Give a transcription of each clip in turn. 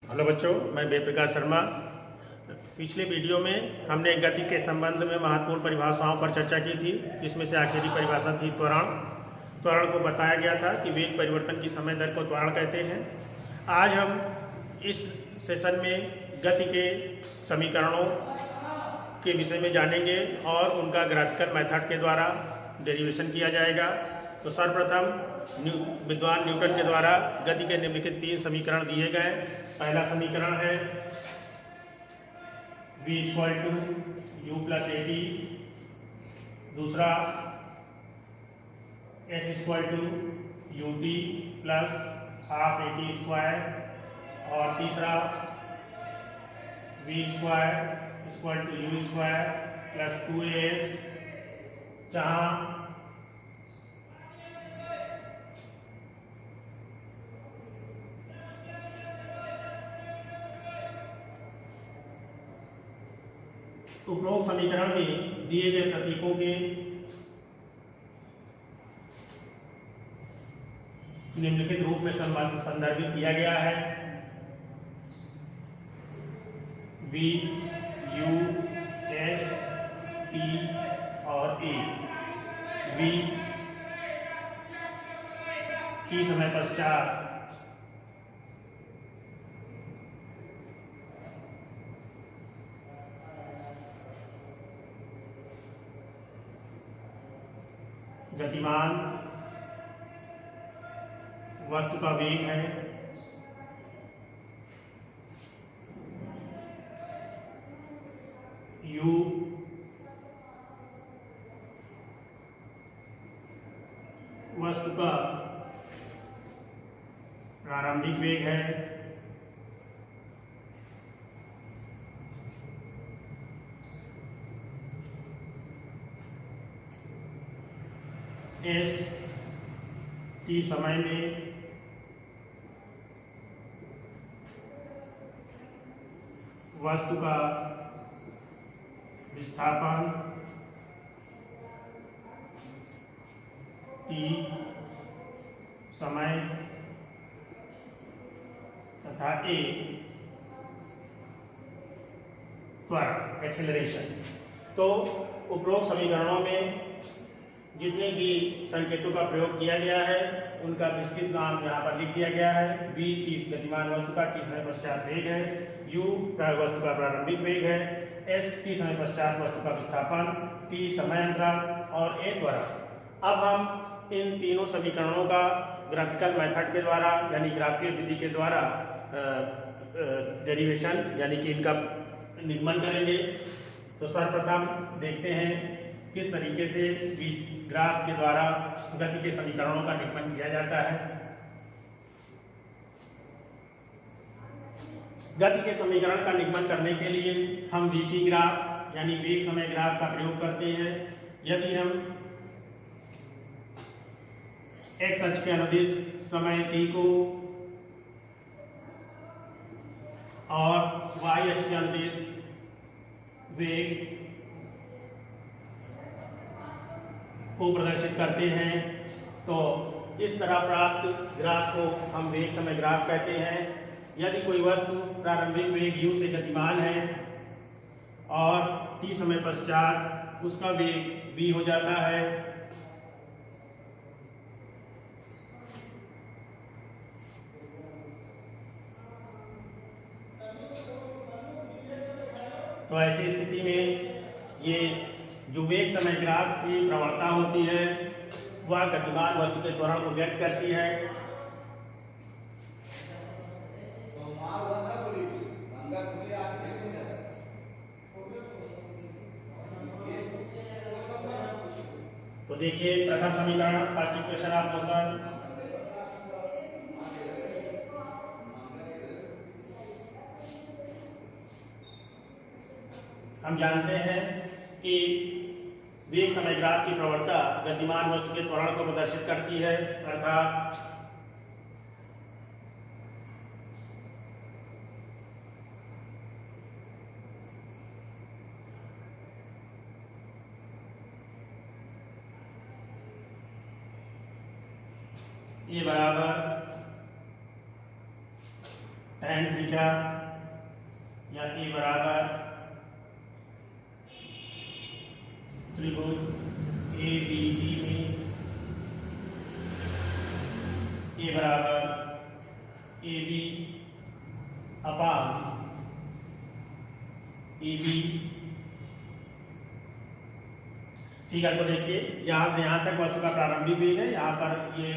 Hello बच्चों, मैं वेद प्रकाश शर्मा। पिछले वीडियो में हमने गति के संबंध में महत्वपूर्ण परिभाषाओं पर चर्चा की थी, जिसमें से आखिरी परिभाषा थी त्वरण। त्वरण को बताया गया था कि वेग परिवर्तन की समय दर को त्वरण कहते हैं। आज हम इस सेशन में गति के समीकरणों के विषय में जानेंगे और उनका ग्राफिकल मेथड के द्वारा डेरिवेशन किया जाएगा। तो सर्वप्रथम विद्वान न्यूटन के द्वारा गति के निम्नलिखित 3 समीकरण दिए गए। पहला समीकरण है v = u + at, दूसरा s = ut + ½ at², और तीसरा v² = u² + 2as, जहाँ उपरोक्त समीकरण में दिए गए प्रतीकों के निम्नलिखित रूप में संदर्भित किया गया है। v, u, s, t और a। v t समय पश्चात गतिमान वस्तु का वेग है। u वस्तु का प्रारंभिक वेग है। s t समय में वस्तु का विस्थापन, t समय तथा a त्वरण, एक्सेलरेशन। तो उपरोक्त समीकरणों में जितने भी संकेतों का प्रयोग किया गया है उनका विस्तृत नाम यहाँ पर लिख दिया गया है। v t गतिमान वस्तु का t समय पश्चात वेग है, u वस्तु का प्रारंभिक वेग है, s t समय पश्चात वस्तु का विस्थापन, t समय अंतराल और a त्वरण। अब हम इन तीनों समीकरणों का ग्राफिकल मेथड के द्वारा यानी ग्राफीय विधि के द्वारा डेरिवेशन यानी कि इनका निगमन करेंगे। तो सर्वप्रथम देखते हैं किस तरीके से ग्राफ के द्वारा गति के समीकरणों का निगमन किया जाता है। गति के समीकरण का निगमन करने के लिए हम vt ग्राफ यानी वेग समय ग्राफ का प्रयोग करते हैं। यदि हम x अक्ष के अनुदिश समय t को और y अक्ष के अनुदिश वेग को प्रदर्शित करते हैं, तो इस तरह प्राप्त ग्राफ को हम वेग समय ग्राफ कहते हैं। यदि कोई वस्तु प्रारंभिक वेग u से गतिमान है और t समय पश्चात उसका वेग v हो जाता है, तो ऐसी स्थिति में ये जो वेग समय ग्राफ की प्रवणता होती है वह गतिमान वस्तु के त्वरण को व्यक्त करती है। तो देखिए प्रथम समीकरण, फर्स्ट इक्वेशन ऑफ मोशन। हम जानते हैं कि वेग समय ग्राफ की प्रवणता गतिमान वस्तु के त्वरण को प्रदर्शित करती है, अर्थात ये बराबर tan थीटा या ए बराबर त्रिभुज ए बी डी में ए बराबर ए बी अपान ए बी। फिगर को देखिए, यहां से यहां तक वस्तु का प्रारंभिक वेग है। यहाँ पर ये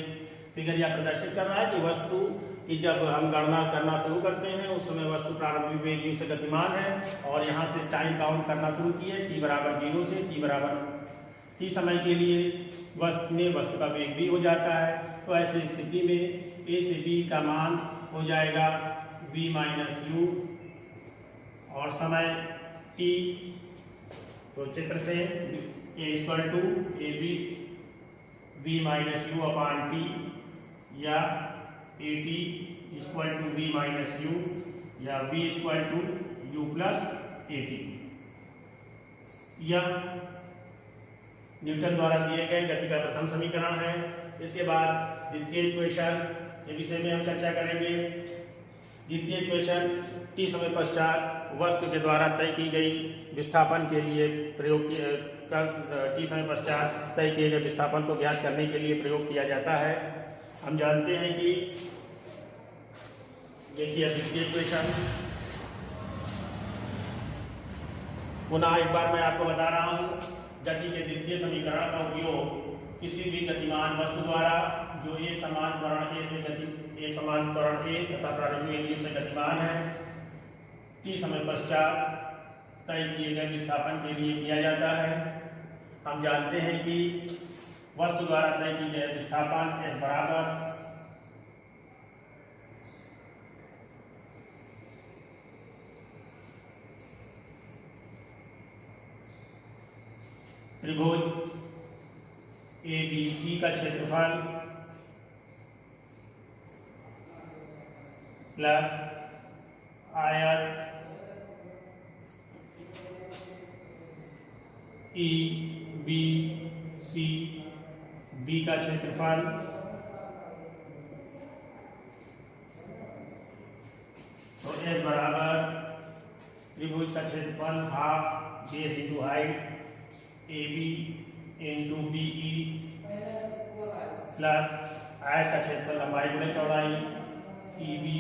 फिगर यह प्रदर्शित कर रहा है कि वस्तु की जब हम गणना करना शुरू करते हैं उस समय वस्तु प्रारंभिक वेग u से गतिमान है और यहाँ से टाइम काउंट करना शुरू किए t बराबर 0 से t बराबर t समय के लिए वस्तु का वेग v हो जाता है। तो ऐसी स्थिति में a से b का मान हो जाएगा v माइनस u और समय t। तो चित्र से a equal to a b v minus u upon t या a t equal to v minus u या v equal to u plus A t. यह न्यूटन द्वारा दिए गए गति का प्रथम समीकरण है। इसके बाद द्वितीय इक्वेशन के विषय में हम चर्चा करेंगे। द्वितीय इक्वेशन t समय पश्चात वस्तु के द्वारा तय की गई विस्थापन के लिए प्रयोग t समय पश्चात तय किए गए विस्थापन को ज्ञात करने के लिए प्रयोग किया जाता है। हम जानते हैं कि देखिए द्वितीय इक्वेशन पुनः एक बार मैं आपको बता रहा हूं। गति के द्वितीय समीकरण का उपयोग किसी भी गतिमान वस्तु द्वारा जो एक समान त्वरण ए तथा प्रारंभिक वेग से गतिमान है t समय पश्चात तय किए गए विस्थापन के लिए किया जाता है। हम जानते हैं कि वस्तु द्वारा तय की गए विस्थापन s बराबर त्रिभुज ए बी सी का क्षेत्रफल प्लस आयत ई बी सी बी का क्षेत्रफल तो एस बराबर त्रिभुज का क्षेत्रफल half base into height A B into B E plus आयत का क्षेत्रफल लंबाई गुणे चौड़ाई E B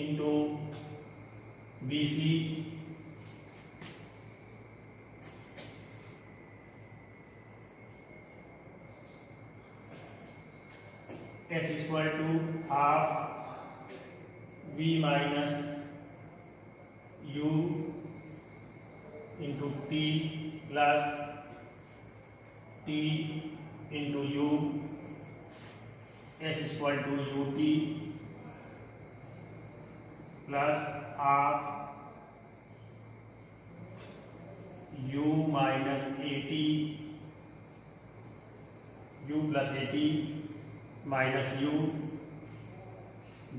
into B C S equal to half V minus U into T plus T into U S equal to U T plus half U minus A T U plus A T minus U,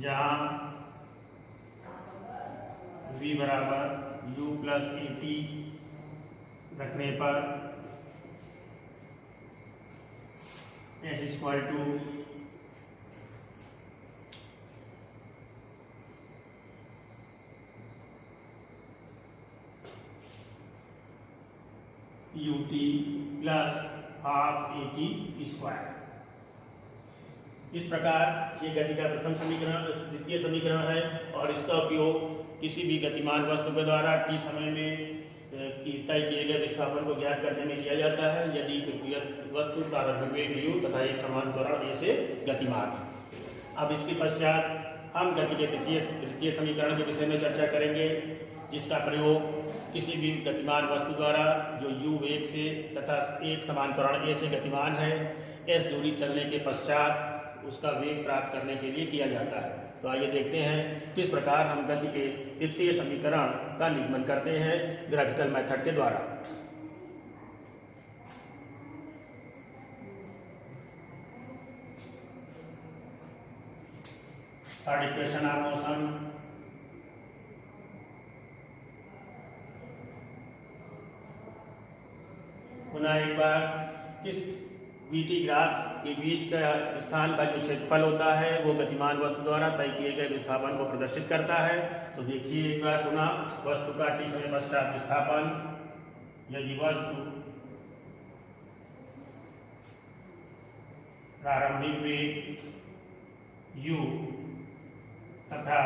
जहाँ v बराबर u plus ए T रखने पर s equal to U T plus half A T square. इस प्रकार ये गति का प्रथम समीकरण द्वितीय समीकरण है और इसका उपयोग किसी भी गतिमान वस्तु के द्वारा t समय में तय किए गए विस्थापन को ज्ञात करने में किया जाता है यदि वस्तु प्रारंभिक वेग u तथा एक समान त्वरण a से गतिमान है। अब इसके पश्चात हम गति के तृतीय समीकरण के विषय में चर्चा करेंगे, जिसका प्रयोग किसी भी गतिमान वस्तु द्वारा जो u वेग से तथा एक समान त्वरण a से गतिमान है s दूरी चलने के पश्चात उसका वेग प्राप्त करने के लिए किया जाता है। तो आइए देखते हैं किस प्रकार हम गति के तृतीय समीकरण का निगमन करते हैं ग्राफिकल मेथड के द्वारा। थर्ड इक्वेशन ऑफ मोशन पुनः एक बार किस वीटी ग्राफ के बीच का स्थान का जो क्षेत्रफल होता है वो गतिमान वस्तु द्वारा तय किए गए विस्थापन को प्रदर्शित करता है। तो देखिए एक बार पुनः वस्तु का t समय पश्चात विस्थापन, यदि वस्तु प्रारंभिक वेग u तथा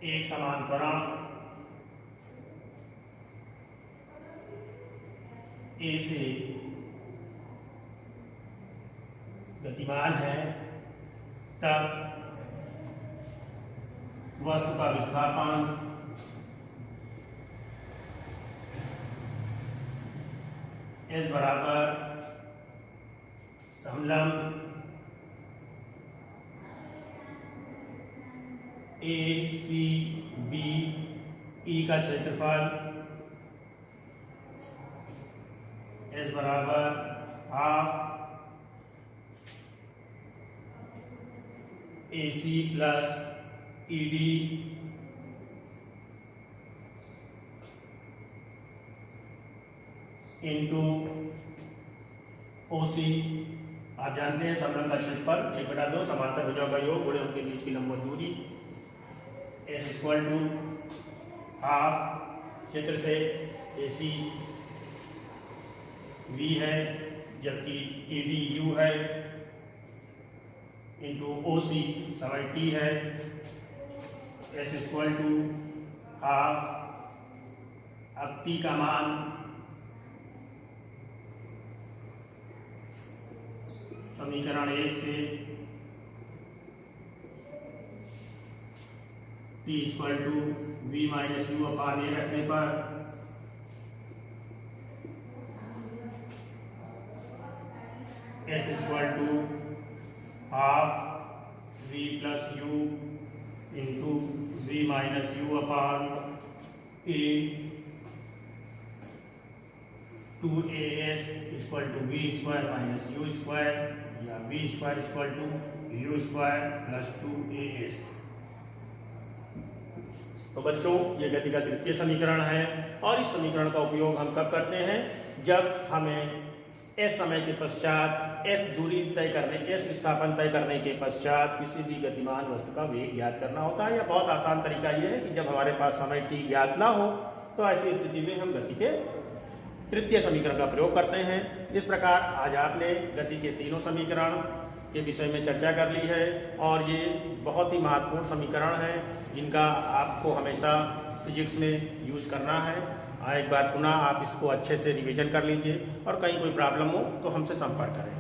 एक समान त्वरण a से गतिमान है, तब वस्तु का विस्थापन S बराबर समलंब ACBE का क्षेत्रफल S बराबर half AC plus ED into OC। आप जानते हैं समलंब का क्षेत्रफल 1/2 समांतर भुजाओं का योग गुणे उनके बीच की लंबवत दूरी। S इक्वल टू हाफ क्षेत्र से AC V है जबकि ED U है इंटू OC समय T है। S इक्वल टू हाफ, अब T का मान समीकरण 1 से T equal to V minus U upon A रखने पर S equal to half V plus U into V minus U upon A 2AS equal to V square minus U square या V square equal to U square plus 2AS। तो बच्चों ये गति का तृतीय समीकरण है और इस समीकरण का उपयोग हम कब करते हैं, जब हमें S समय के पश्चात S दूरी तय करने, S विस्थापन तय करने के पश्चात किसी भी गतिमान वस्तु का वेग ज्ञात करना होता है। या बहुत आसान तरीका यह है कि जब हमारे पास समय t ज्ञात ना हो तो ऐसी स्थिति में हम गति के तृतीय समीकरण का प्रयोग करते हैं। इस प्रकार आज आपने गति के तीनों समीकरण के विषय में चर्चा कर ली है और ये बहुत ही महत्वपूर्ण समीकरण है जिनका आपको हमेशा फिजिक्स में यूज करना है। एक बार पुनः आप इसको अच्छे से रिवीजन कर लीजिए और कहीं कोई प्रॉब्लम हो तो हमसे संपर्क करें।